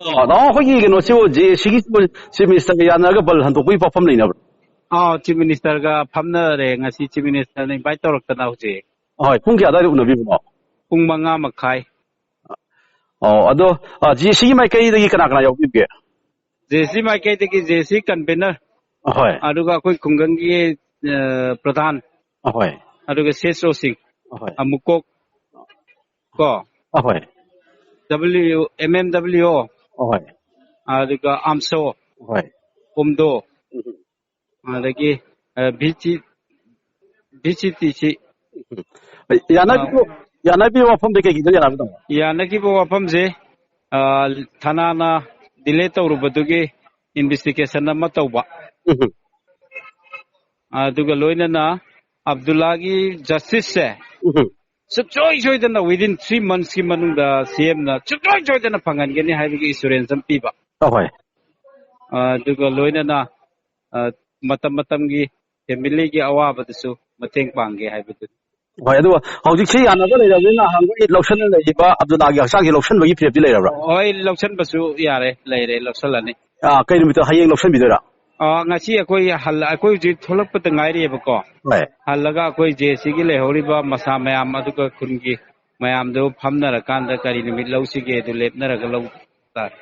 ꯅꯍꯥꯟ ꯑꯩꯈꯣꯏꯒꯤ ꯀꯩꯅꯣꯁꯤ ꯁꯤꯒꯤ ꯆꯤꯐ ꯃꯤꯅꯤꯁꯇꯔꯒ ꯌꯥꯅꯔꯒ ꯕꯜ ꯍꯟꯗꯣꯛꯄꯒꯤ ꯄꯥꯎꯐꯝ ꯂꯩꯅꯕ꯭ꯔꯥ? ꯆꯤꯐ ꯃꯤꯅꯤꯁꯇꯔꯒ ꯐꯝꯅꯔꯦ ꯉꯁꯤ ꯆꯤꯐ ꯃꯤꯅꯤꯁꯇꯔꯅ ꯏꯟꯚꯥꯏꯠ ꯇꯧꯔꯛꯇꯅ ꯍꯧꯖꯤꯛ. ꯍꯣꯏ, ꯄꯨꯡ ꯀꯌꯥ ꯑꯗꯨꯋꯥꯏꯗ ꯎꯅꯕꯤꯕꯅꯣ? ꯄꯨꯡ 5:30. ꯑꯗꯣ ꯖꯦꯁꯤꯒꯤ ꯃꯥꯏꯀꯩꯗꯒꯤ ꯀꯅꯥ ꯀꯅꯥ ꯌꯥꯎꯕꯤꯒꯦ? ꯖꯦꯁꯤ ꯃꯥꯏꯀꯩꯗꯒꯤ ꯖꯦꯁꯤ ꯀꯟꯚꯦꯅꯔ. ꯍꯣꯏ. ꯑꯗꯨꯒ ꯑꯩꯈꯣꯏ ꯈꯨꯡꯒꯪꯒꯤ ꯄ꯭ꯔꯙꯥꯟ. ꯍꯣꯏ. ꯑꯗꯨꯒ ꯁꯦꯁꯣꯁꯤꯡ. ꯍꯣꯏ. ꯑꯃꯨꯛꯀꯣꯛ ꯀꯣ. ꯍꯣꯏ. MMWO. ꯍꯣꯏ. ꯑꯗꯨꯒ ꯑꯝꯁꯣ. ꯍꯣꯏ. ꯎꯝꯗꯣ. ꯑꯗꯒꯤ VCTC. ꯌꯥꯅꯕꯤꯕ ꯋꯥꯐꯝꯗꯤ ꯀꯩꯒꯤꯗ ꯌꯥꯅꯕꯤꯗꯣ? ꯌꯥꯅꯈꯤꯕ ꯋꯥꯐꯝꯁꯦ ꯊꯅꯥꯅ ꯗꯤꯂꯦ ꯇꯧꯔꯨꯕꯗꯨꯒꯤ ꯏꯟꯚꯦꯁꯇꯤꯒꯦꯁꯟ ꯑꯃ ꯇꯧꯕ. ꯑꯗꯨꯒ ꯂꯣꯏꯅꯅ ꯑꯕꯗꯨꯜꯂꯥꯒꯤ ꯖꯁꯇꯤꯁꯁꯦ ꯁꯨꯡꯁꯣꯏ ꯁꯣꯏꯗꯅ ꯋꯤꯗꯤꯟ 3 monthsꯀꯤ ꯃꯅꯨꯡꯗ CMꯅ ꯁꯨꯡꯁꯣꯏ ꯁꯣꯏꯗꯅ ꯐꯪꯍꯟꯒꯅꯤ ꯍꯥꯏꯕꯒꯤ ꯑꯦꯁꯨꯔꯦꯟꯁ ꯑꯃ ꯄꯤꯕ. ꯍꯣꯏ. ꯑꯗꯨꯒ ꯂꯣꯏꯅꯅ ꯃꯇꯝ ꯃꯇꯝꯒꯤ ꯐꯦꯃꯤꯂꯤꯒꯤ ꯑꯋꯥꯕꯗꯁꯨ ꯃꯇꯦꯡ ꯄꯥꯡꯒꯦ ꯍꯥꯏꯕꯗꯨ. ꯍꯣꯏ, ꯑꯗꯨꯒ ꯍꯧꯖꯤꯛꯁꯤ ꯌꯥꯅꯕ ꯂꯩꯔꯕꯅꯤꯅ ꯅꯍꯥꯟꯒꯩ ꯂꯧꯁꯟꯅ ꯂꯩꯔꯤꯕ ꯑꯕꯗꯨꯜꯂꯥꯒꯤ ꯍꯛꯆꯥꯡꯒꯤ ꯂꯧꯁꯟꯕꯒꯤ ꯐꯤꯔꯦꯞꯇꯤ ꯂꯩꯔꯕ꯭ꯔꯥ? ꯍꯣꯏ, ꯂꯧꯁꯟꯕꯁꯨ ꯌꯥꯔꯦ, ꯂꯩꯔꯦ, ꯂꯧꯁꯜꯂꯅꯤ. ꯀꯩ ꯅꯨꯃꯤꯠꯇ ꯍꯌꯦꯡ ꯂꯧꯁꯟꯕꯤꯗꯣꯏꯔꯥ? ꯉꯁꯤ ꯑꯩꯈꯣꯏ ꯍꯧꯖꯤꯛ ꯊꯣꯛꯂꯛꯄꯗ ꯉꯥꯏꯔꯤꯑꯕꯀꯣ. ꯍꯣꯏ. ꯍꯜꯂꯒ ꯑꯩꯈꯣꯏ JCꯒꯤ ꯂꯩꯍꯧꯔꯤꯕ ꯃꯁꯥ ꯃꯌꯥꯝ ꯑꯗꯨꯒ ꯈꯨꯟꯒꯤ ꯃꯌꯥꯝꯗꯨ ꯐꯝꯅꯔꯀꯥꯟꯗ ꯀꯔꯤ ꯅꯨꯃꯤꯠ ꯂꯧꯁꯤꯒꯦ ꯑꯗꯨ ꯂꯦꯞꯅꯔꯒ ꯂꯧ ꯇꯥꯔꯦ.